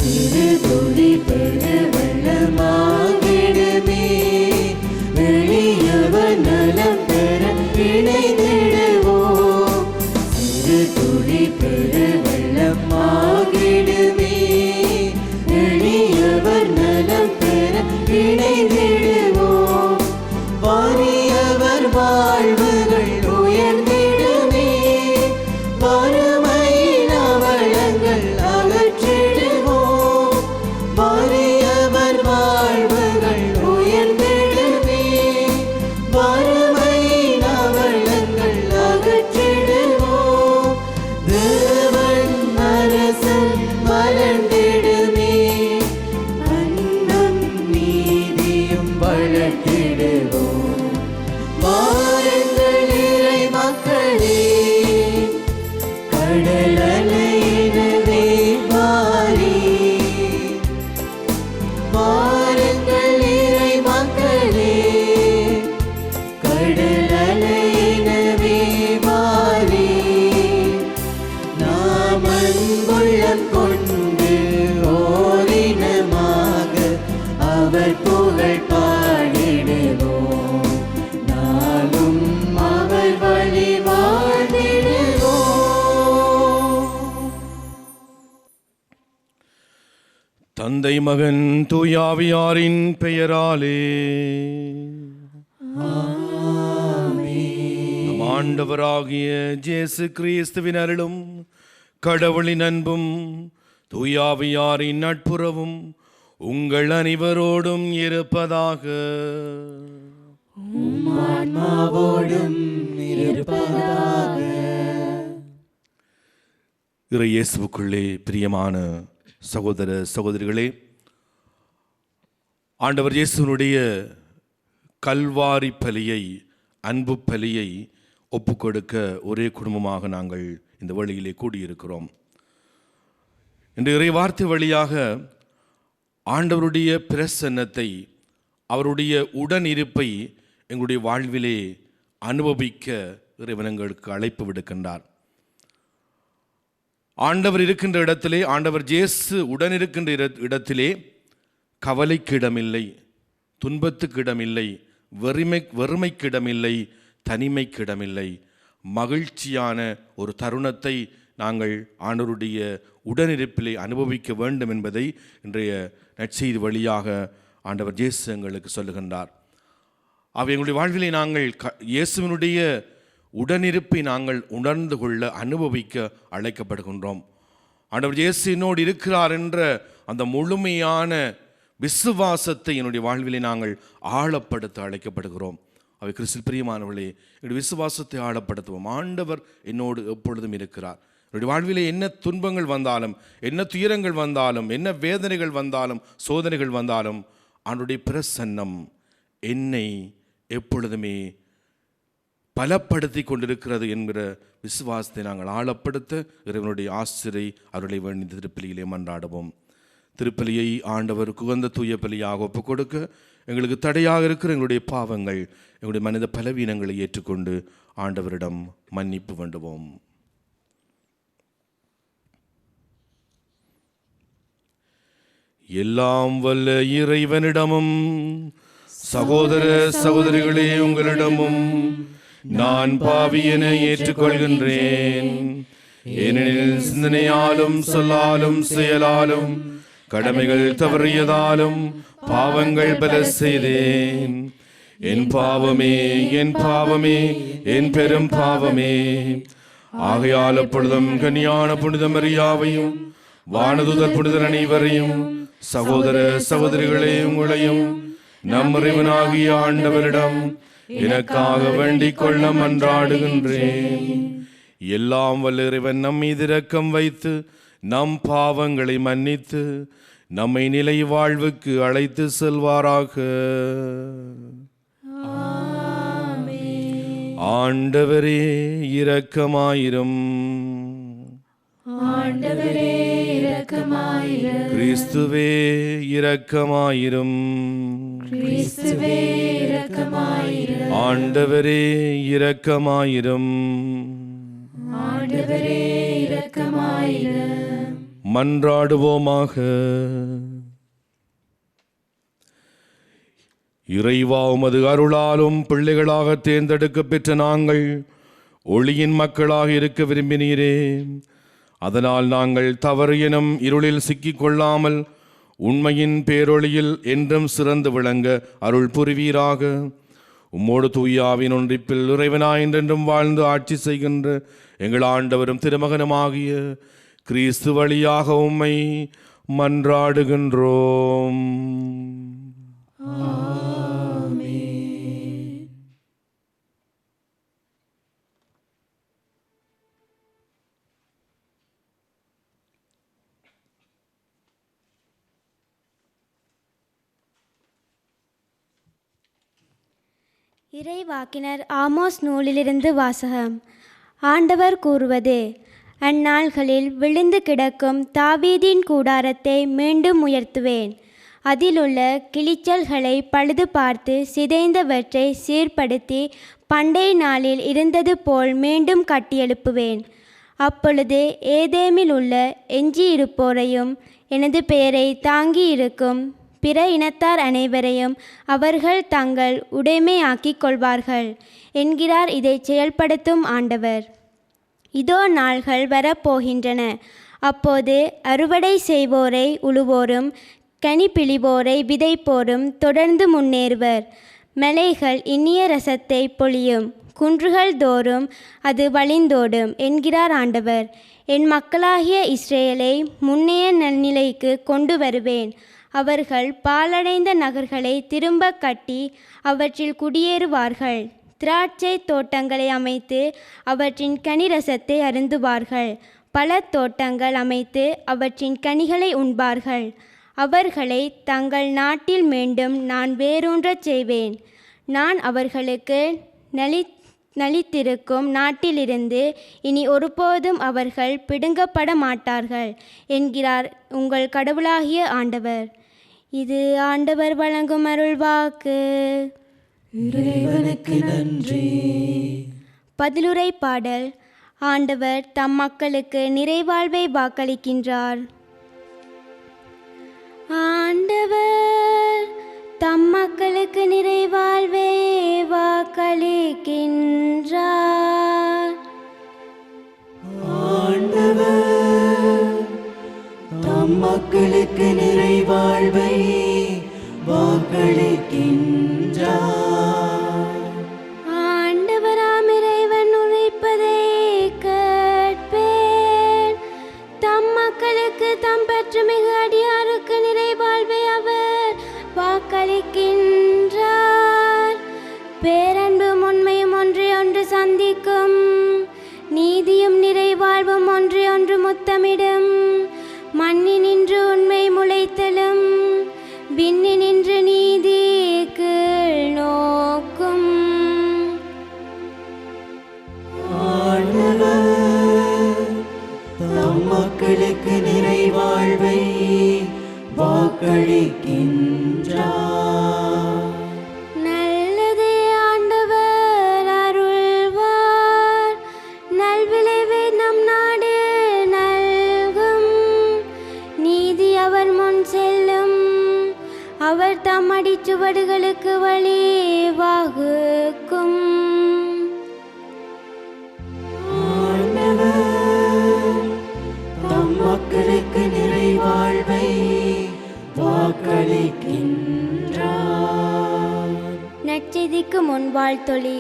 சிறு துளி பெருவெள்ளமாகிடுமே. எளியவர் நலம் பெற இணைந்திடுவோம். சிறு துளி பெருவெள்ளமாகிடுமே. எளியவர் நலம் பெற இணைந்திடுவோம். வறியவர் வாழ்வுகள் உயர்ந்திடுமே. வறுமையின் அவலங்கள் அகற்றிடுவோம். வறியவர் வாழ்வுகள் உயர்ந்திடுமே. வறுமையின் அவலங்கள் அகற்றிடுவோம். தேவன் அரசன் வளர்ந்திடுமே. அன்பும் நீதியும் வளர்த்திடுவோம். வாருங்கள் இறை மக்களே, கடல் அலையினவே வாரி. வாருங்கள் இறை மக்களே, கடல் அலையினவே வாரி. நாம் அன்புள்ளம் கொண்டு ஓரினமாக அவர் புகழ் பாடிடுவோம். நாளும் அவர் வழி வாழ்ந்திடுவோம். தந்தை மகன் தூயாவியாரின் பெயராலே நம் ஆண்டவராகிய இயேசு கிறிஸ்துவின் அருளும் கடவுளின் அன்பும் தூயாவியாரின் நட்புறவும் உங்கள் அனைவரோடும் இருப்பதாக. ஆன்மாவோடும் இருப்பதாக. இறை இயேசுவுக்குள்ளே பிரியமான சகோதர சகோதரிகளே, ஆண்டவர் இயேசுனுடைய கல்வாரி பலியை, அன்பு பலியை ஒப்புக்கொடுக்க ஒரே குடும்பமாக நாங்கள் இந்த வழியிலே கூடியிருக்கிறோம். இன்று இறை வார்த்தை வழியாக ஆண்டவருடைய பிரசன்னத்தை, அவருடைய உடனிருப்பை எங்களுடைய வாழ்விலே அனுபவிக்க இறைவன் எங்களுக்கு அழைப்பு விடுக்கின்றார். ஆண்டவர் இருக்கின்ற இடத்திலே, ஆண்டவர் இயேசு உடன் இருக்கின்ற இடத்திலே கவலைக்கு இடமில்லை, துன்பத்துக்கு இடமில்லை, வெறுமைக்கு இடமில்லை, தனிமைக்கு இடமில்லை. மகிழ்ச்சியான ஒரு தருணத்தை நாங்கள் ஆண்டவருடைய உடனிருப்பிலே அனுபவிக்க வேண்டும் என்பதை இன்றைய நற்செய்தி வழியாக ஆண்டவர் இயேசு எங்களுக்கு சொல்லுகின்றார். அவை எங்களுடைய வாழ்விலே நாங்கள் இயேசுவினுடைய உடனிருப்பை நாங்கள் உணர்ந்து கொள்ள, அனுபவிக்க அழைக்கப்படுகின்றோம். ஆண்டவர் இயேசு என்னோடு இருக்கிறார் என்ற அந்த முழுமையான விசுவாசத்தை என்னுடைய வாழ்விலே நாங்கள் ஆழப்படுத்த அழைக்கப்படுகிறோம். அவை கிறிஸ்துவில் பிரியமானவர்களே, என்னுடைய விசுவாசத்தை ஆழப்படுத்துவோம். ஆண்டவர் என்னோடு எப்பொழுதும் இருக்கிறார். என்னுடைய வாழ்விலே என்ன துன்பங்கள் வந்தாலும், என்ன துயரங்கள் வந்தாலும், என்ன வேதனைகள் வந்தாலும், சோதனைகள் வந்தாலும், ஆண்டவருடைய பிரசன்னம் என்னை எப்பொழுதுமே பலப்படுத்தி கொண்டிருக்கிறது என்கிற விசுவாசத்தை நாங்கள் ஆழப்படுத்த இறைவனுடைய ஆசிரியை அருளை வேண்டி திருப்பலியிலே மன்றாடுவோம். திருப்பலியை ஆண்டவருக்கு உகந்த தூய பலியாக ஒப்புக் கொடுக்க எங்களுக்கு தடையாக இருக்கிற எங்களுடைய பாவங்கள், எங்களுடைய மனித பலவீனங்களை ஏற்றுக்கொண்டு ஆண்டவரிடம் மன்னிப்பு வேண்டுவோம். எல்லாம் வல்ல இறைவனிடமும் சகோதர சகோதரிகளே உங்களிடமும் நான் பாவியென ஏற்றுக்கொள்கின்றேன். ஏனெனில் சிந்தனையாலும் சொல்லாலும் செயலாலும் கடமைகள் தவறியதாலும் பாவங்கள் பல செய்தேன். என் பாவமே, என் பாவமே, என் பெரும் பாவமே. ஆகையால் எப்பொழுதும் கன்னியான புனித மரியாவையும் வானதூதர் புனிதர் அனைவரையும் சகோதர சகோதரிகளே உங்களையும் நம் இறைவனாகிய ஆண்டவரிடம் எனக்காக வேண்டிக் கொள்ள மன்றாடுகின்றேன். எல்லாம் வல்ல இறைவன் நம் மீது இரக்கம் வைத்து நம் பாவங்களை மன்னித்து நம்மை நிலை வாழ்வுக்கு அழைத்து செல்வாராக. ஆண்டவரே இரக்கமாயிரும். ஆண்டவரே இரக்கமாயிரும். கிறிஸ்துவே இரக்கமாயிரும். கிறிஸ்துவே இரக்கமாயிரும். ஆண்டவரே இரக்கமாயிரும். ஆண்டவரே இரக்கமாயிரும். மன்றாடுவோமாக. இறைவா, உமது அருளாலும் பிள்ளைகளாக தேர்ந்தெடுக்க பெற்ற நாங்கள் ஒளியின் மக்களாக இருக்க விரும்பினீரே. அதனால் நாங்கள் தவறு எனும் இருளில் சிக்கிக் கொள்ளாமல் உண்மையின் பேரொளியில் என்றும் சிறந்து விளங்க அருள் புரிவீராக. உம்மோடு தூயாவின் ஒன்றிப்பில் இறைவனாய் என்றென்றும் வாழ்ந்து ஆட்சி செய்கின்ற எங்கள் ஆண்டவரும் திருமகனுமாகிய கிறிஸ்து வழியாக உம்மை மன்றாடுகின்றோம். இறைவாக்கினர் ஆமோஸ் நூலிலிருந்து வாசகம். ஆண்டவர் கூறுவது: அந்நாள்களில் விழுந்து கிடக்கும் தாவீதின் கூடாரத்தை மீண்டும் உயர்த்துவேன். அதிலுள்ள கிளிச்சல்களை பழுது பார்த்து சிதைந்தவற்றை சீர்படுத்தி பண்டை நாளில் இருந்தது போல் மீண்டும் கட்டியெழுப்புவேன். அப்பொழுது ஏதேமில் உள்ள எஞ்சியிருப்போரையும் எனது பெயரை தாங்கியிருக்கும் பிற இனத்தார் அனைவரையும் அவர்கள் தங்கள் உடைமையாக்கிக் கொள்வார்கள் என்கிறார் இதை செயல்படுத்தும் ஆண்டவர். இதோ நாள்கள் வரப்போகின்றன. அப்போது அறுவடை செய்வோரை உழுவோரும் கனி பிழிவோரை விதைப்போரும் தொடர்ந்து முன்னேறுவர். மலைகள் இனிய ரசத்தை பொழியும், குன்றுகள் தோறும் அது வழிந்தோடும் என்கிறார் ஆண்டவர். என் மக்களாகிய இஸ்ரேலை முன்னைய நன்னிலைக்கு கொண்டு வருவேன். அவர்கள் பாழடைந்த நகர்களை திரும்ப கட்டி அவற்றில் குடியேறுவார்கள். திராட்சை தோட்டங்களை அமைத்து அவற்றின் கனிரசத்தை அருந்துவார்கள். பல தோட்டங்கள் அமைத்து அவற்றின் கனிகளை உண்பார்கள். அவர்களை தங்கள் நாட்டில் மீண்டும் நான் வேரூன்றச் செய்வேன். நான் அவர்களுக்கு நலித்திருக்கும் நாட்டிலிருந்து இனி ஒருபோதும் அவர்கள் பிடுங்கப்பட மாட்டார்கள் என்கிறார் உங்கள் கடவுளாகிய ஆண்டவர். இது ஆண்டவர் வழங்கும் அருள்வாக்கு. இறைவனுக்கு நன்றி. பதிலுரை பாடல். ஆண்டவர் தம் மக்களுக்கு நிறைவாழ்வை வாக்களிக்கின்றார். ஆண்டவர் தம் மக்களுக்கு நிறைவாழ்வை வாக்களிக்கின்றார். ஆண்டவர் தம் மக்களுக்கு நிறைவாழ்வை வாக்களிக்கின்றார். ஆண்டவராம் இறைவன் உரைப்பதை கேட்பேன். தம் மக்களுக்கு தம் பெற்று மிக அடியாருக்கு நிறைவாழ்வை அவர் வாக்களிக்கின்றார். பேரன்பும் உண்மையும் ஒன்றை ஒன்று சந்திக்கும், நீதியும் நிறைவாழ்வும் ஒன்றை ஒன்று முத்தமிடும். மண்ணினின்று உண்மை முளைத்தலும், விண்ணினின்று நீதி கீழ் நோக்கும். ஆண்டவர் தம் மக்களுக்கு நிறைவாழ்வை வாக்களிக்கின்றார். நல்லதே ஆண்டவர் அருள்வார். நல்விளைவை நம் நாடு நல்கும். நீதி அவர் முன் செல்லும். அவர் தம் அடிச்சுவடுகளுக்கு வழி வகுக்கும். ஆண்டவர் தம் மக்களுக்கு நிறைவாழ்வை வாக்களிக்கின்றார். நற்செய்திக்கு முன் வாழ்த்தொளி.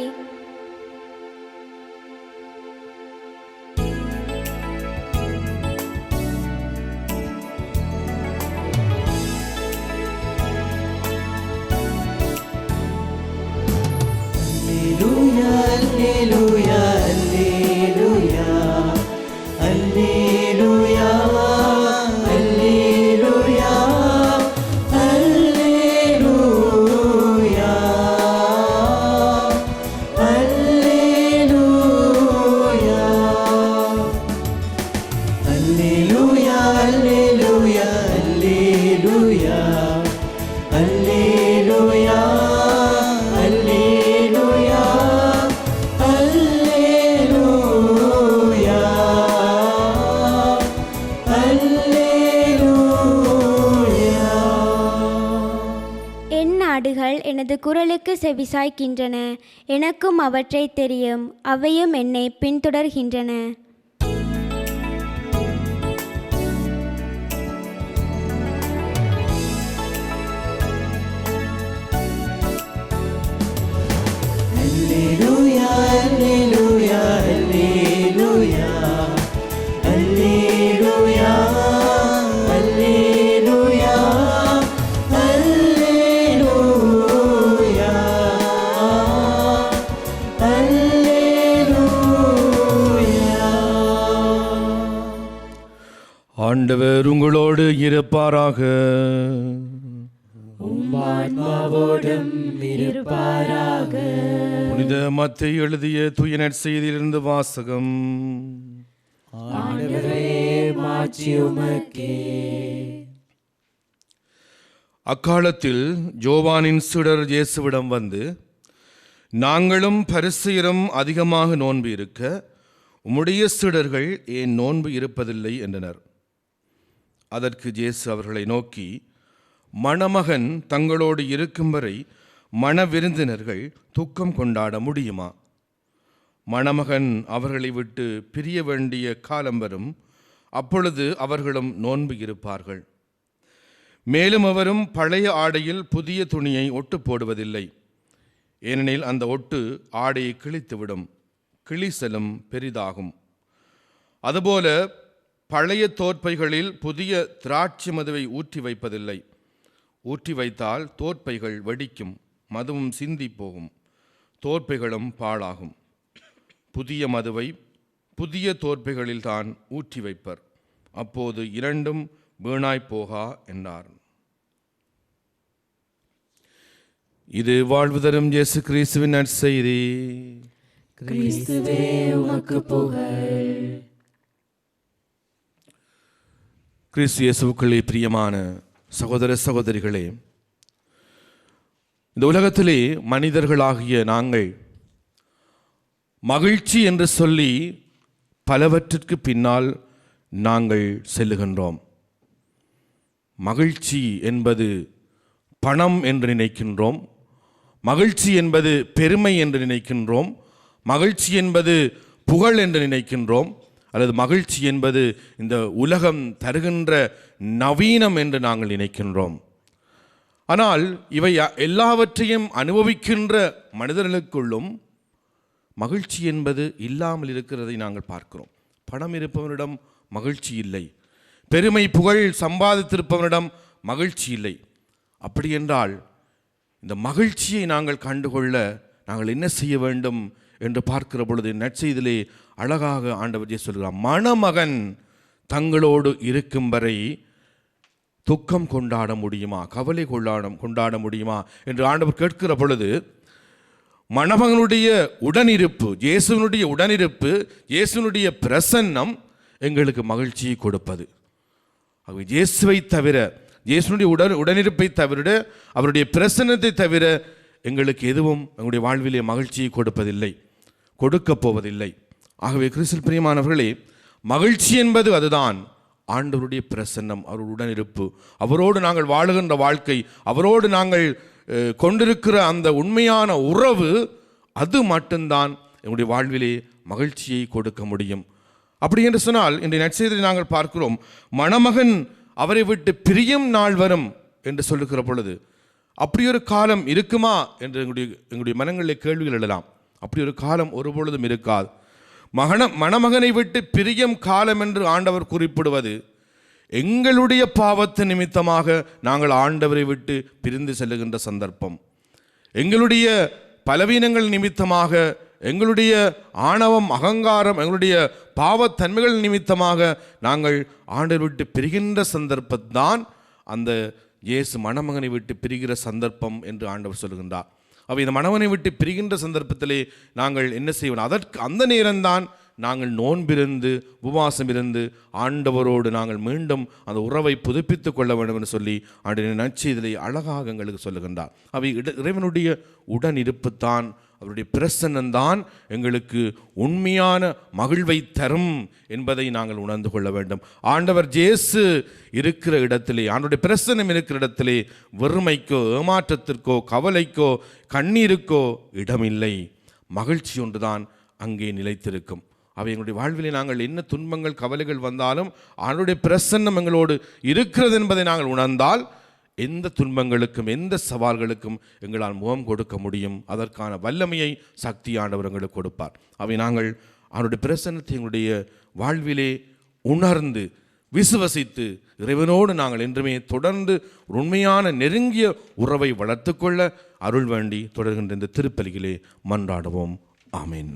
அல்லேலூயா, அல்லேலூயா, அல்லேலூயா, அல்லேலூயா, அல்லேலூயா, அல்லேலூயா, அல்லேலூயா, அல்லேலூயா, அல்லேலூயா, அல்லேலூயா, அல்லேலூயா, அல்லேலூயா. ஆடுகள் எனது குரலுக்கு செவிசாய்க்கின்றன. எனக்கும் அவற்றை தெரியும், அவையும் என்னை பின்தொடர்கின்றன. Alleluia, alleluia, alleluia, alleluia, alleluia, alleluia, alleluia. ஆண்டவர் உங்களோடு இருப்பாராக. ஆத்மாவோடும் இருப்பாராக. புனித மத்தேயு எழுதிய தூய நற்செய்தியிலிருந்து வாசகம். ஆண்டவரே, மாட்சி உமக்கே. அக்காலத்தில் யோவானின் சீடர் இயேசுவிடம் வந்து, நாங்களும் பரிசேயரும் அதிகமாக நோன்பு இருக்க உம்முடைய சீடர்கள் ஏன் நோன்பு இருப்பதில்லை என்றனர். அதற்கு இயேசு அவர்களை நோக்கி, மணமகன் தங்களோடு இருக்கும் வரை மணவிருந்தினர்கள் துக்கம் கொண்டாட முடியுமா? மணமகன் அவர்களை விட்டு பிரிய வேண்டிய காலம் வரும், அப்பொழுது அவர்களும் நோன்பு இருப்பார்கள். மேலும் அவரும் பழைய ஆடையில் புதிய துணியை ஒட்டு போடுவதில்லை, ஏனெனில் அந்த ஒட்டு ஆடையை கிழித்துவிடும், கிழிசலும் பெரிதாகும். அதுபோல பழைய தோற்பைகளில் புதிய திராட்சை மதுவை ஊற்றி வைப்பதில்லை, ஊற்றி வைத்தால் தோற்பைகள் வெடிக்கும், மதுவும் சிந்தி போகும், தோற்பைகளும் பாழாகும். புதிய மதுவை புதிய தோற்பைகளில் தான் ஊற்றி வைப்பர், அப்போது இரண்டும் வீணாய் போகா என்றார். இது வாழ்வு தரும் இயேசு கிறிஸ்துவின் நற்செய்தி. கிறிஸ்துவே உமக்கு புகழ். கிறிஸ்து இயேசுவுக்குள்ளே பிரியமான சகோதர சகோதரிகளே, இந்த உலகத்திலே மனிதர்களாகிய நாங்கள் மகிழ்ச்சி என்று சொல்லி பலவற்றிற்கு பின்னால் நாங்கள் செல்லுகின்றோம். மகிழ்ச்சி என்பது பணம் என்று நினைக்கின்றோம், மகிழ்ச்சி என்பது பெருமை என்று நினைக்கின்றோம், மகிழ்ச்சி என்பது புகழ் என்று நினைக்கின்றோம், அல்லது மகிழ்ச்சி என்பது இந்த உலகம் தருகின்ற நவீனம் என்று நாங்கள் நினைக்கின்றோம். ஆனால் இவை எல்லாவற்றையும் அனுபவிக்கின்ற மனிதர்களுக்குள்ளும் மகிழ்ச்சி என்பது இல்லாமல் இருக்கிறதை நாங்கள் பார்க்கிறோம். பணம் இருப்பவனிடம் மகிழ்ச்சி இல்லை, பெருமை புகழ் சம்பாதித்திருப்பவனிடம் மகிழ்ச்சி இல்லை. அப்படி என்றால் இந்த மகிழ்ச்சியை நாங்கள் கண்டுகொள்ள நாங்கள் என்ன செய்ய வேண்டும் என்று பார்க்கிற பொழுது நற்செய்தியிலே அழகாக ஆண்டவர் இயேசு சொல்கிறார், மணமகன் தங்களோடு இருக்கும் வரை துக்கம் கொண்டாட முடியுமா, கவலை கொண்டாட முடியுமா என்று ஆண்டவர் கேட்கிற பொழுது, மணமகனுடைய உடனிருப்பு, இயேசுவினுடைய உடனிருப்பு, இயேசுவினுடைய பிரசன்னம் எங்களுக்கு மகிழ்ச்சியை கொடுப்பது. ஆகவே இயேசுவை தவிர, இயேசுனுடைய உடனிருப்பை தவிர, அவருடைய பிரசன்னத்தை தவிர எங்களுக்கு எதுவும் எங்களுடைய வாழ்விலே மகிழ்ச்சியை கொடுப்பதில்லை, கொடுக்கப் போவதில்லை. ஆகவே கிறிஸ்துவில் பிரியமானவர்களே, மகிழ்ச்சி என்பது அதுதான், ஆண்டவருடைய பிரசன்னம், அவருடைய உடனிருப்பு, அவரோடு நாங்கள் வாழுகின்ற வாழ்க்கை, அவரோடு நாங்கள் கொண்டிருக்கிற அந்த உண்மையான உறவு, அது மட்டும்தான் எங்களுடைய வாழ்விலே மகிழ்ச்சியை கொடுக்க முடியும். அப்படி என்று சொன்னால் இன்றைய நற்செய்தியை நாங்கள் பார்க்கிறோம், மணமகன் அவரை விட்டு பிரியும் நாள் வரும் என்று சொல்லுகிற பொழுது, அப்படி ஒரு காலம் இருக்குமா என்று எங்களுடைய மனங்களில் கேள்விகள் எழலாம். அப்படி ஒரு காலம் ஒருபொழுதும் இருக்காது. மணமகனை விட்டு பிரியும் காலம் என்று ஆண்டவர் குறிப்பிடுவது, எங்களுடைய பாவத்து நிமித்தமாக நாங்கள் ஆண்டவரை விட்டு பிரிந்து செல்லுகின்ற சந்தர்ப்பம், எங்களுடைய பலவீனங்கள் நிமித்தமாக, எங்களுடைய ஆணவம் அகங்காரம், எங்களுடைய பாவத்தன்மைகள் நிமித்தமாக நாங்கள் ஆண்டவரை விட்டு பிரிகின்ற சந்தர்ப்பத்தான் அந்த இயேசு மணமகனை விட்டு பிரிகிற சந்தர்ப்பம் என்று ஆண்டவர் சொல்லுகின்றார். அப்போ இந்த மணவனை விட்டு பிரிகின்ற சந்தர்ப்பத்திலே நாங்கள் என்ன செய்வோம், அதற்கு அந்த நேரம்தான் நாங்கள் நோன்பிருந்து உபவாசம் இருந்து ஆண்டவரோடு நாங்கள் மீண்டும் அந்த உறவை புதுப்பித்து கொள்ள வேண்டும் என்று சொல்லி ஆண்டவரின் நற்செய்தியை அழகாக எங்களுக்கு சொல்லுகின்றார். அவை இறைவனுடைய உடன் இருப்புத்தான் அவருடைய பிரசன்னம்தான் எங்களுக்கு உண்மையான மகிழ்வை தரும் என்பதை நாங்கள் உணர்ந்து கொள்ள வேண்டும். ஆண்டவர் இயேசு இருக்கிற இடத்திலே, ஆண்டவருடைய பிரசன்னம் இருக்கிற இடத்திலே வெறுமைக்கோ, ஏமாற்றத்திற்கோ, கவலைக்கோ, கண்ணீருக்கோ இடமில்லை. மகிழ்ச்சி ஒன்றுதான் அங்கே நிலைத்திருக்கும். அவை எங்களுடைய வாழ்விலே நாங்கள் என்ன துன்பங்கள், கவலைகள் வந்தாலும் ஆண்டவருடைய பிரசன்னம் எங்களோடு இருக்கிறது என்பதை நாங்கள் உணர்ந்தால் எந்த துன்பங்களுக்கும், எந்த சவால்களுக்கும் எங்களால் முகம் கொடுக்க முடியும். அதற்கான வல்லமையை, சக்தியானவர் எங்களுக்கு கொடுப்பார். அவை நாங்கள் அவருடைய பிரசன்னத்தை எங்களுடைய வாழ்விலே உணர்ந்து விசுவசித்து இறைவனோடு நாங்கள் என்றுமே தொடர்ந்து உண்மையான நெருங்கிய உறவை வளர்த்துக்கொள்ள அருள் வேண்டி தொடர்கின்ற இந்த திருப்பலியிலே மன்றாடுவோம். ஆமென்.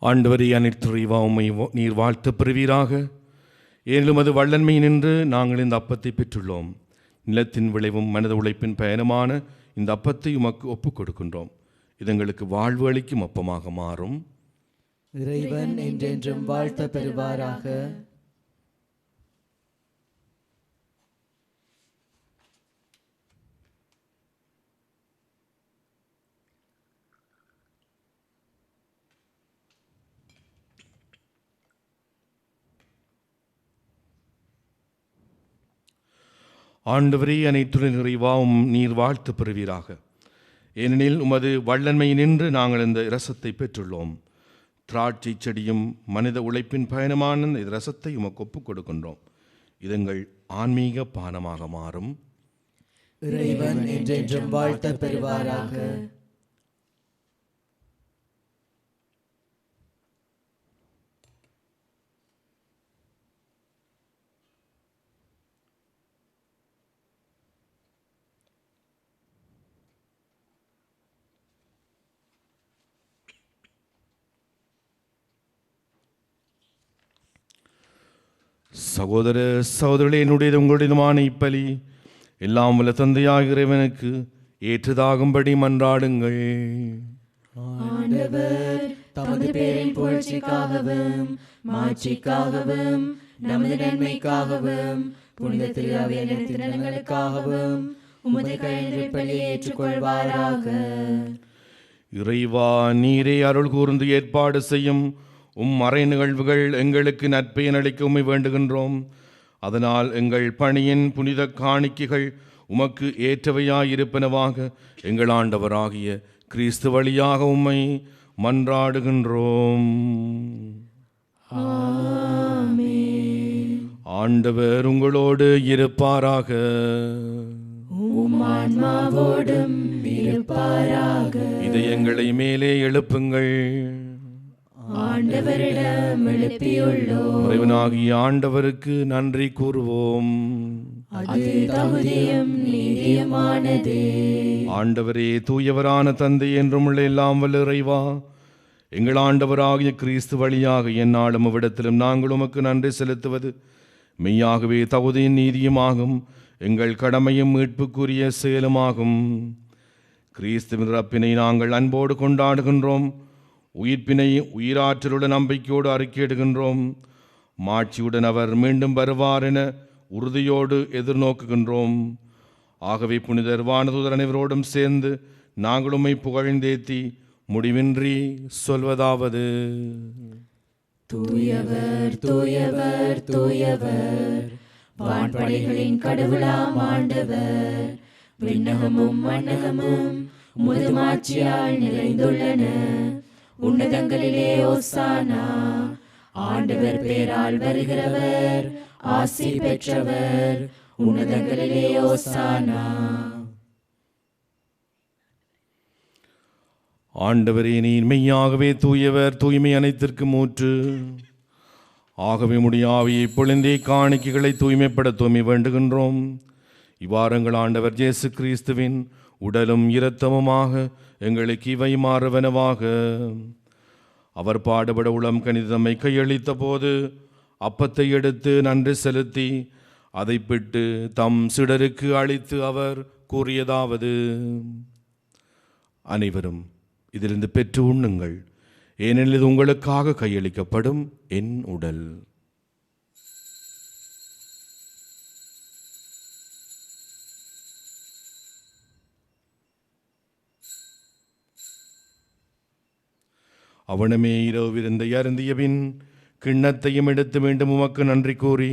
ஆண்டவரே, அனைத்துறைவா உம்மை நீர் வாழ்த்து பெறுவீராக. ஏனும் அது வல்லன்மை நின்று நாங்கள் இந்த அப்பத்தை பெற்றுள்ளோம். நிலத்தின் விளைவும் மனித உழைப்பின் பயணமான இந்த அப்பத்தை உமக்கு ஒப்புக் கொடுக்கின்றோம். இது எங்களுக்கு வாழ்வு அளிக்கும் அப்பமாக மாறும். இறைவன் என்றென்றும் வாழ்த்த பெறுவாராக. ஆண்டவரே, அனைத்துடன் நிறைவாவும் நீர் வாழ்த்து பெறுவீராக. ஏனெனில் உமது வல்லன்மை நின்று நாங்கள் இந்த இரசத்தை பெற்றுள்ளோம். திராட்சை செடியும் மனித உழைப்பின் பயணமான இந்த இரசத்தை உமக்கு ஒப்புக் கொடுக்கின்றோம். இதங்கள் ஆன்மீக பானமாக மாறும். இறைவன் என்றென்றும் வாழ்த்த பெறுவாராக. சகோதர சகோதரர்களே, என்னுடையது உங்களுடையதுமான இப்பலி எல்லாம் வல்ல தந்தையாகிய இறைவனுக்கு ஏற்றதாகும்படி மன்றாடுங்கள். ஆண்டவர் தமது பேரின் புகழ்ச்சிக்காகவும் மாட்சிக்காகவும் நமது நன்மைக்காகவும் புனித திரு அவையின் திருநலங்களுக்காகவும் உமது கையில் பலியை ஏற்றுக்கொள்வாராக. இறைவா, நீரே அருள் கூர்ந்து ஏற்பாடு செய்யும் மறை நிகழ்வுகள் எங்களுக்கு நற்பயன் அளிக்க உம்மை வேண்டுகின்றோம். அதனால் எங்கள் பணியின் புனித காணிக்கைகள் உமக்கு ஏற்றவையாயிருப்பனவாக எங்கள் ஆண்டவராகிய கிறிஸ்து வழியாக உம்மை மன்றாடுகின்றோம். ஆண்டவர் உங்களோடு இருப்பாராக. உம் ஆன்மாவோடும் இருப்பாராக. இதயங்களை மேலே எழுப்புங்கள். ஆண்டவரிடம் எழுப்பியுள்ளோம். இறைவனாகிய ஆண்டவருக்கு நன்றி கூறுவோம். அது தகுதியும் நீதியுமானதே. ஆண்டவரே, தூயவரான தந்தை என்றும் உள்ள எல்லாம் வல்ல இறைவா, எங்கள் ஆண்டவராகிய கிறிஸ்து வழியாக எந்நாளும் அவ்விடத்திலும் நாங்கள் உமக்கு நன்றி செலுத்துவது மெய்யாகவே தகுதியும் நீதியுமாகும். எங்கள் கடமையும் மீட்புக்குரிய செயலுமாகும். கிறிஸ்துவின் இறப்பினை நாங்கள் அன்போடு கொண்டாடுகின்றோம். உயிர்ப்பினை உயிராற்றலுள்ள நம்பிக்கையோடு அறிக்கையிடுகின்றோம். மாட்சியுடன் அவர் மீண்டும் வருவார் என உறுதியோடு எதிர்நோக்குகின்றோம். ஆகவே புனிதர் வானதூதர் அனைவரோடும் சேர்ந்து நாங்கள் உம்மை புகழ்ந்தேத்தி முடிவின்றி சொல்வதாவது: தூயவர் தூயவர் தூயவர், வான்படைகளின் கடவுளாம் ஆண்டவர். விண்ணகமும் மண்ணகமும் உமது மாட்சியால் நிறைந்துள்ளன. உன்னதங்களிலே ஓசானா. ஆண்டவர் பேரால் வருகிறவர் ஆசி பெற்றவர். உன்னதங்களிலே ஓசானா. ஆண்டவரே, நீர் மெய்யாகவே தூயவர், தூய்மை அனைத்திற்கும் ஊற்று. ஆகவே முடியாவியை பொழுந்தே காணிக்கைகளை தூய்மைப்படுத்துவமை வேண்டுகின்றோம். இவ்வாறங்கள் ஆண்டவர் இயேசு கிறிஸ்துவின் உடலும் இரத்தமுமாக எங்களுக்கு இவை மாறுவனவாக. அவர் பாடுபட உளம் கணிதமை கையளித்த போது அப்பத்தை எடுத்து நன்றி செலுத்தி அதை பிட்டு தம் சிடருக்கு அளித்து அவர் கூறியதாவது: அனைவரும் இதிலிருந்து பெற்று உண்ணுங்கள், ஏனெனில் இது உங்களுக்காக கையளிக்கப்படும் என் உடல். அவனுமே இரவு விருந்தை அருந்தியபின் கிண்ணத்தையும் எடுத்து மீண்டும் உமக்கு நன்றி கூறி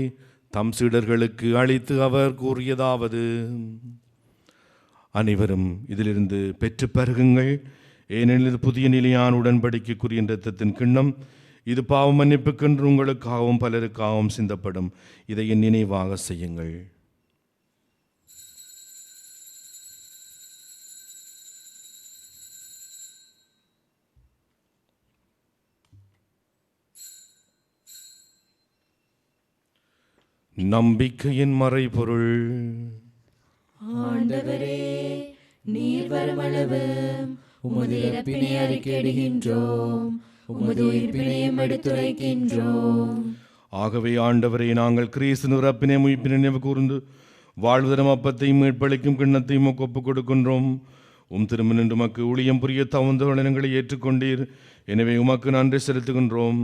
தம் சீடர்களுக்கு அளித்து அவர் கூறியதாவது: அனைவரும் இதிலிருந்து பெற்று பருகுங்கள், ஏனெனில் இது புதிய நிலையான உடன்படிக்கைக்குரிய இரத்தத்தின் கிண்ணம். இது பாவ மன்னிப்புக்கென்று உங்களுக்காகவும் பலருக்காகவும் சிந்தப்படும். இதை என் நினைவாக செய்யுங்கள். நம்பிக்கையின் மறைபொருள். ஆண்டவரே, நீர் வருமளவு உமது இறப்பினை அறிக்கையிடுகின்றோம், உமது உயிர்ப்பினையும் எடுத்துரைக்கின்றோம். ஆகவே ஆண்டவரே, நாங்கள் கிறிஸ்து இறப்பினை உயிர்ப்பினை நினைவு கூர்ந்து வாழ்வதரும் அப்பத்தையும் மீட்பளிக்கும் கிண்ணத்தையும் ஒப்புக் கொடுக்கின்றோம். திருமணம் உமக்கு ஊழியம் புரிய தகுந்த வளனங்களை ஏற்றுக்கொண்டீர். எனவே உமக்கு நன்றி செலுத்துகின்றோம்.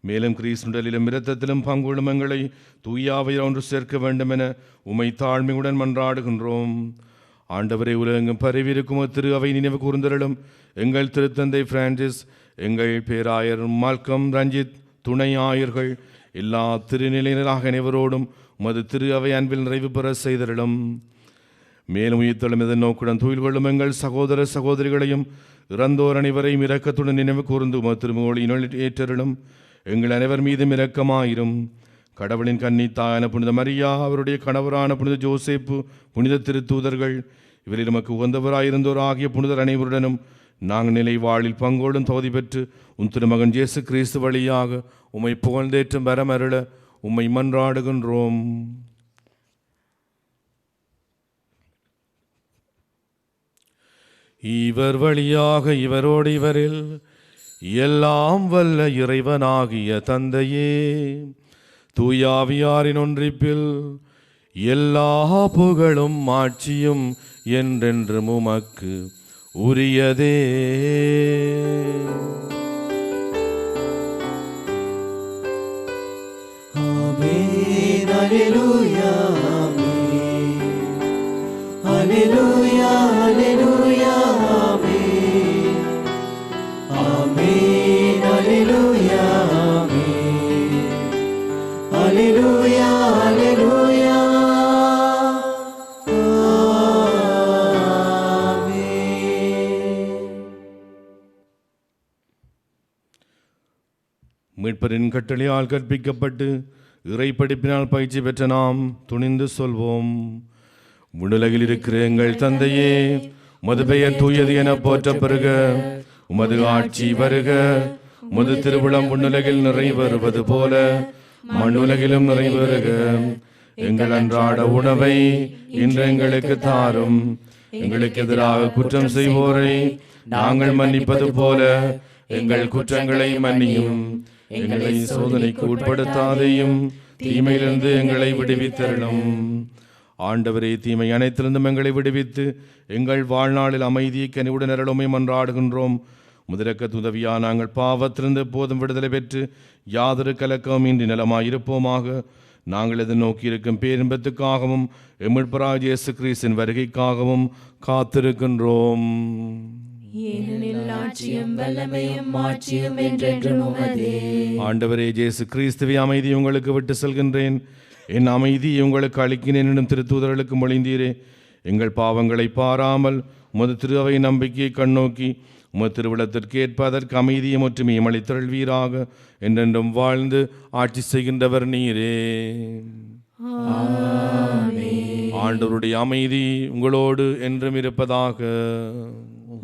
மேலும் கிறிஸ்துவிலும் இரத்தத்திலும் பங்குள்ளும் எங்களை தூயாவையில் ஒன்று சேர்க்க வேண்டும் என உமை தாழ்மையுடன் மன்றாடுகின்றோம். ஆண்டவரை, உலகெங்கும் பரவியிருக்கும் திரு அவை நினைவு கூர்ந்தருளும் எங்கள் திருத்தந்தை பிரான்சிஸ், எங்கள் பேராயர் மால்கம், ரஞ்சித், துணை ஆயர்கள், எல்லா திருநிலையினராக அனைவரோடும் உமது திரு அவை அன்பில் நிறைவு பெற செய்தருளும். மேலும் உயிர்த்தெழும் இதன் நோக்குடன் துயில் கொள்ளும் எங்கள் சகோதர சகோதரிகளையும் இறந்தோர் அனைவரையும் இரக்கத்துடன் நினைவு கூர்ந்து உமது திருமுகோளினுள் ஏற்றருளும். எங்கள் அனைவர் மீதும் இரக்கமாயிரும். கடவுளின் கன்னித்தாயான புனித மரியா, அவருடைய கணவரான புனித ஜோசேப்பு, புனித திருத்தூதர்கள், இவரில் நமக்கு உகந்தவராயிருந்தோர் ஆகிய புனிதர் அனைவருடனும் நாங்கள் நிலை வாழில் பங்கோடும் தகுதி பெற்று திருமகன் இயேசு கிறிஸ்து வழியாக உம்மை புகழ்ந்தேற்றும் வரமருள உம்மை மன்றாடுகின்றோம். இவர் வழியாக இவரோடு இவரில் எல்லாம் வல்ல இறைவனாகிய தந்தையே, தூயாவியாரின் ஒன்றிப்பில் எல்லா புகழும் ஆட்சியும் என்றென்றும் உமக்கு உரியதே. ஆமென். அல்லேலூயா, ஆமென். அல்லேலூயா, அல்லேலூயா, ஆமென். ஆமென். அல்லேலூயா, ஆமென். அல்லேலூயா, அல்லேலூயா, ஆமென். மீட்பரின் கட்டளையால் கற்பிக்கப்பட்டு இறை படிப்பினால் பயிற்சி பெற்ற நாம் துணிந்து சொல்வோம்: விண்ணுலகில் இருக்கிற எங்கள் தந்தையே, உமது பெயர் தூயது என போற்ற பெறுக. உமது ஆட்சி வருக. உமது திருவிழம் விண்ணுலகில் நிறைவேறுவது போல மண்ணுலகிலும் நிறைவேறுக. எங்கள் அன்றாட உணவை இன்று எங்களுக்கு தாரும். எங்களுக்கு எதிராக குற்றம் செய்வோரை நாங்கள் மன்னிப்பது போல எங்கள் குற்றங்களை மன்னியும். எங்களை சோதனைக்கு உட்படுத்தாதையும் தீமையிலிருந்து எங்களை விடுவித்தருளும். ஆண்டவரே, தீமை அனைத்திலிருந்தும் எங்களை விடுவித்து எங்கள் வாழ்நாளில் அமைதியை கனிவுடன் அருளுமை மன்றாடுகின்றோம். முதலக்க உதவியா நாங்கள் பாவத்திலிருந்து எப்போதும் விடுதலை பெற்று யாதொரு கலக்கமும் இன்றி நலமாயிருப்போமாக. நாங்கள் எதை நோக்கி இருக்கும் பேரின்பத்துக்காகவும் எமிழ்பராஜ் இயேசு கிறிஸ்தின் வருகைக்காகவும் காத்திருக்கின்றோம். ஏனெனில் ஆட்சியும் வல்லமையும் மாட்சியும் என்றென்றும் உமதே. ஆண்டவரே இயேசு கிறிஸ்துவை அமைதி உங்களுக்கு விட்டு செல்கின்றேன், என் அமைதி உங்களுக்கு அளிக்கினேன் என்னும் திருத்தூதர்களுக்கு மொழிந்தீரே. எங்கள் பாவங்களை பாராமல் உமது திரு அவை நம்பிக்கையை கண்ணோக்கி உமது திருவிழத்திற்கு ஏற்ப அதற்கு அமைதியும் ஒற்றுமையும் அளித்தருள்வீராக. என்றென்றும் வாழ்ந்து ஆட்சி செய்கின்றவர் நீரே. ஆண்டவருடைய அமைதி உங்களோடு என்றும் இருப்பதாக.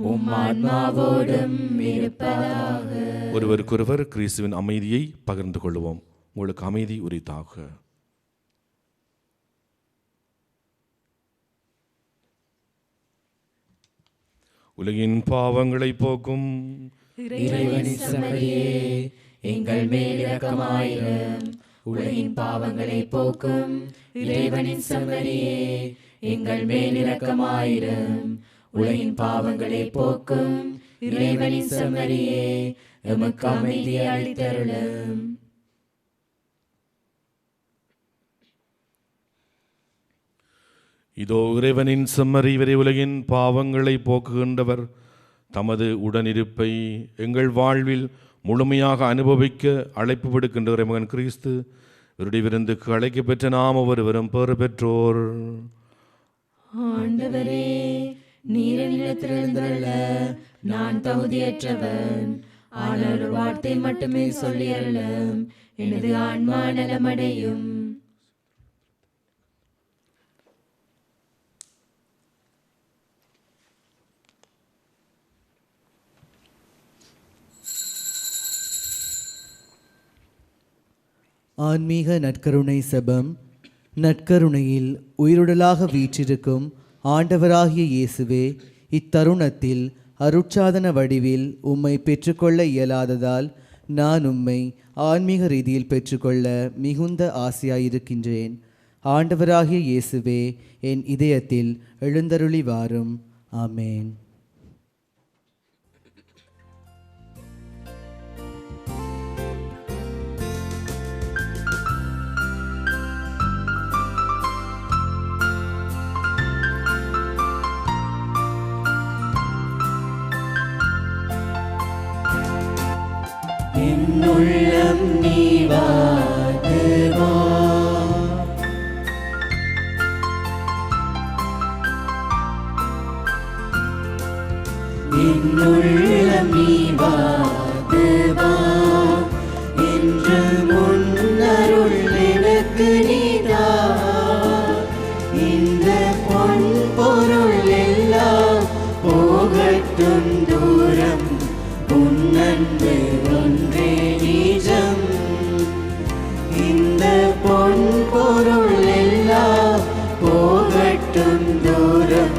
உம் ஆன்மாவோடும் இருப்பதாக. ஒருவருக்கொருவர் கிறிஸ்துவின் அமைதியை பகிர்ந்து கொள்வோம். உங்களுக்கு அமைதி உரித்தாக. உலகின் பாவங்களை போக்கும் இறைவனின் செம்மறியே, எங்கள் மேல் இரக்கமாயிரும். உலகின் பாவங்களை போக்கும் இறைவனின் செம்மறியே, எங்கள் மேல் இரக்கமாயிரும். உலகின் பாவங்களை போக்கும் இறைவனின் செம்மறியே, எமக்கு அமைதியை அளித்தருளும். இதோ இறைவனின் செம்மறி, இவரை உலகின் பாவங்களை போக்குகின்றவர். தமது உடனிருப்பை எங்கள் வாழ்வில் முழுமையாக அனுபவிக்க அழைப்பு விடுக்கின்ற இறைமகன் கிறிஸ்து இவருடைய விருந்துக்கு அழைக்க பெற்ற நாம் ஒருவரும் பெறு பெற்றோர். ஆண்டவரே, நீரிடத்திலிருந்துள்ள நான் தகுதியற்றவன். ஆனால் ஒரு வார்த்தை மட்டுமே சொல்லி அருளும், எனது ஆன்மா நலமடையும். ஆன்மீக நற்கருணை செபம். நற்கருணையில் உயிருடலாக வீற்றிருக்கும் ஆண்டவராகிய இயேசுவே, இத்தருணத்தில் அருட்சாதன வடிவில் உம்மை பெற்றுக்கொள்ள இயலாததால் நான் உம்மை ஆன்மீக ரீதியில் பெற்றுக்கொள்ள மிகுந்த ஆசையாயிருக்கின்றேன். ஆண்டவராகிய இயேசுவே, என் இதயத்தில் எழுந்தருளி வாரும். ஆமேன். என்னுள்ளம் நீ வா தேவா, என்னுள்ளம் நீ வா தேவா, என்று முன்னருள் எனக்கு நீதா. இந்த பொன் பொருள் எல்லாம் போகட்டும் தூரம், உன்னன்பு ஒன்றே நீஜம். இந்த பொன் பொருள் எல்லாம் போகட்டும் தூரம்,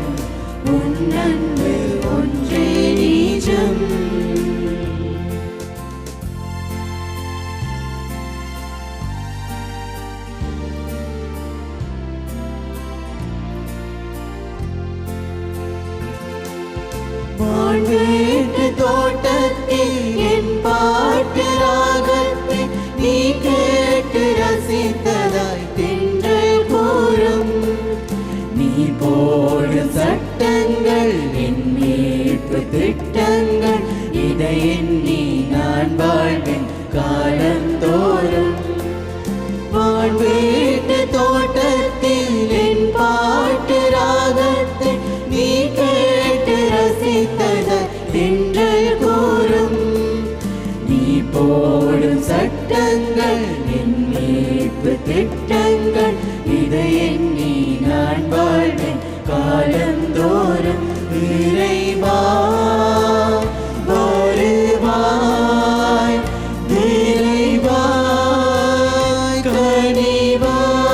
உன்னன்பு ஒன்றே நீஜம். வான்வீட்டு தோட்டத்தில் என் பாட்டு ராகத்தை நீ கேட்டு ரசித்ததாய் தென்றல் கூறும். நீ போடும் சட்டங்கள் என் மீட்பு திட்டங்கள், இதை எண்ணி நான் வாழ்வேன் காலந்தோறும். வான்வீட்டு தோட்டத்தில் என் பாட்டு ராகத்தை நீ கேட்டு ரசித்ததாய் தென்றல் கூறும். நீ போடும் சட்டங்கள் என் மீட்பு திட்டங்கள், இதை எண்ணி நான் வாழ்வேன் காலந்தோறும். இறைவா வருவாய், இறைவாய் கனிவாய்,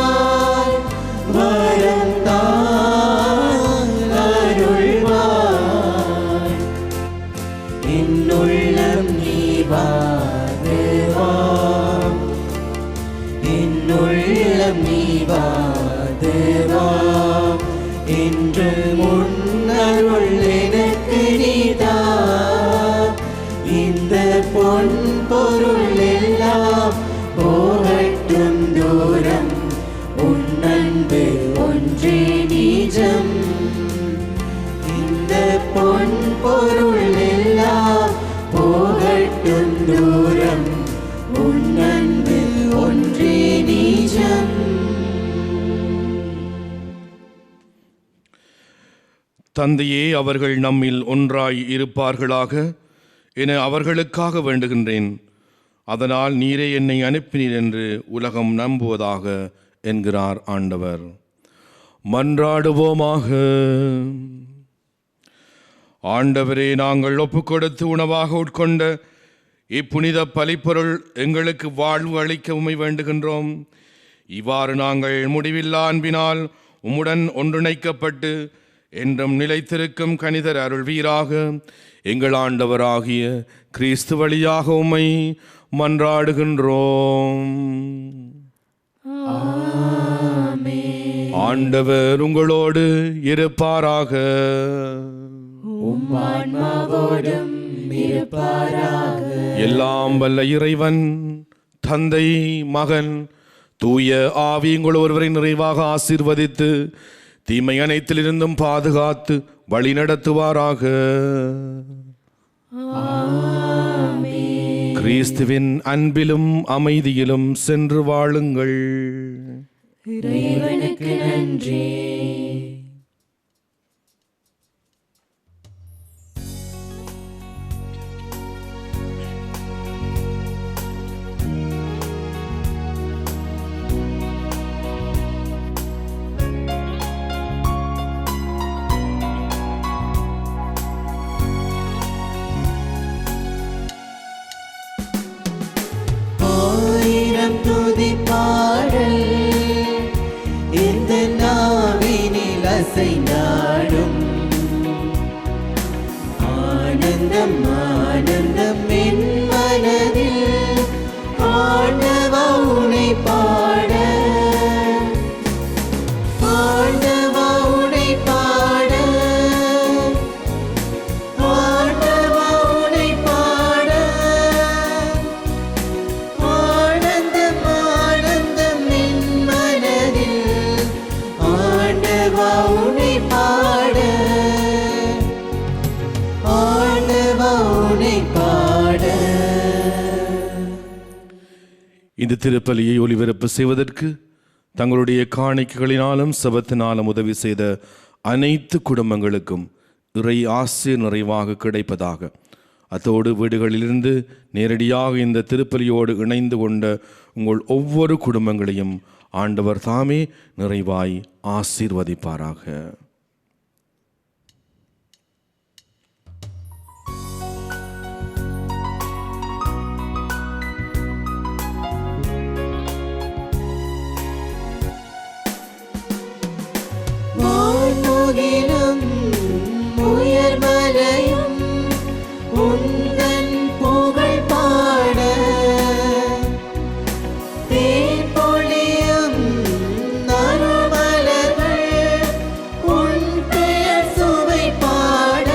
வரம் தான் அருள்வாய். என்னுள்ளம் நீ வா தேவா, என்னுள்ளம் நீ வா தேவா, என்று முன்னருள் எனக்கு நீதா. இந்த பொன் பொருள் எல்லாம் போகட்டும் தூரம், உன்னன்பு ஒன்றே நீஜம். இந்த பொன் பொருள் எல்லாம் போகட்டும் தூரம், உன்னன்பு ஒன்றே நீஜம். தந்தையே, அவர்கள் நம்மில் ஒன்றாய் இருப்பார்களாக என அவர்களுக்காக வேண்டுகின்றேன். அதனால் நீரே என்னை அனுப்பினீர் என்று உலகம் நம்புவதாக என்கிறார் ஆண்டவர். மன்றாடுவோமாக. ஆண்டவரே, நாங்கள் ஒப்புக்கொடுத்து உணவாக உட்கொண்ட இப்புனித பலிப்பொருள் எங்களுக்கு வாழ்வு அளிக்க உம்மை வேண்டுகின்றோம். இவ்வாறு நாங்கள் முடிவில்லா அன்பினால் உம்முடன் ஒன்றிணைக்கப்பட்டு என்றும் நிலைத்திருக்கும் கனிதர் அருள்வீராக. எங்கள் ஆண்டவராகிய கிறிஸ்து வழியாக உம்மை மன்றாடுகின்றோம். ஆண்டவர் உங்களோடு இருப்பாராக. எல்லாம் வல்ல இறைவன் தந்தை, மகன், தூய ஆவி உங்கள் ஒருவரை நிறைவாக ஆசீர்வதித்து தீமை அனைத்திலிருந்தும் பாதுகாத்து வழி நடத்துவாராக. கிறிஸ்துவின் அன்பிலும் அமைதியிலும் சென்று வாழுங்கள். இறைவனுக்கு நன்றி. பாடல் இந்த நாவினில் அசைந்தாடும் ஆனந்தம் ஆனந்தம் என் மனதில் ஆண்டவா உனை பாட ஆண்டவா உனை பாட ஆண்டவா உனை பாட ஆனந்தம் ஆனந்தம் என் மனதில் ஆண்டவா உனை பாட ஆண்டவா உனை பாட. இந்த திருப்பலியை ஒளிபரப்பு செய்வதற்கு தங்களுடைய காணிக்கைகளினாலும் செபத்தினாலும் உதவி செய்த அனைத்து குடும்பங்களுக்கும் இறை ஆசீர் நிறைவாக கிடைப்பதாக. அத்தோடு வீடுகளிலிருந்து நேரடியாக இந்த திருப்பலியோடு இணைந்து கொண்ட உங்கள் ஒவ்வொரு குடும்பங்களையும் ஆண்டவர் தாமே நிறைவாய் ஆசீர்வதிப்பாராக. வான்முகிலும் உயர்மலையும் உந்தன் புகழ் பாட தேன்பொழியும் நறுமலர்கள் உன் பெயர் சுவை பாட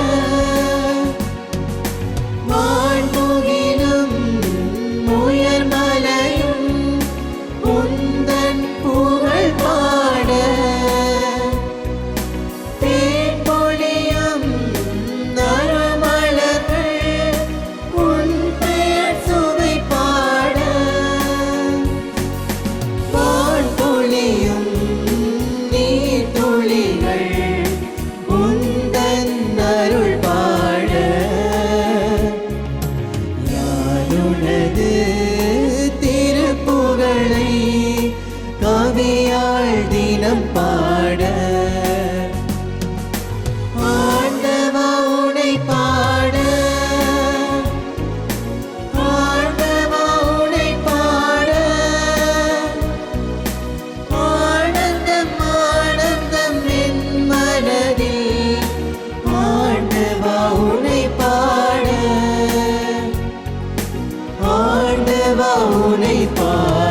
வான்முகிலும் உயர்மலையும் உந்தன் புகழ் பாட தேன்பொழியும் நறுமலர்கள் உன் பெயர் சுவை பாட வான்பொழியும் நீர்த்துளிகள் உந்தன் அருள் பாட யானுனது திருப்புகழை கவியாள் தினம் பாட ஆண்டவா உனை பாட ஆண்டவா உனை பாட ஆனந்தம் ஆனந்தம் என் மனதில் ஆண்டவா உனை பாட ஆண்டவா உனை பாட.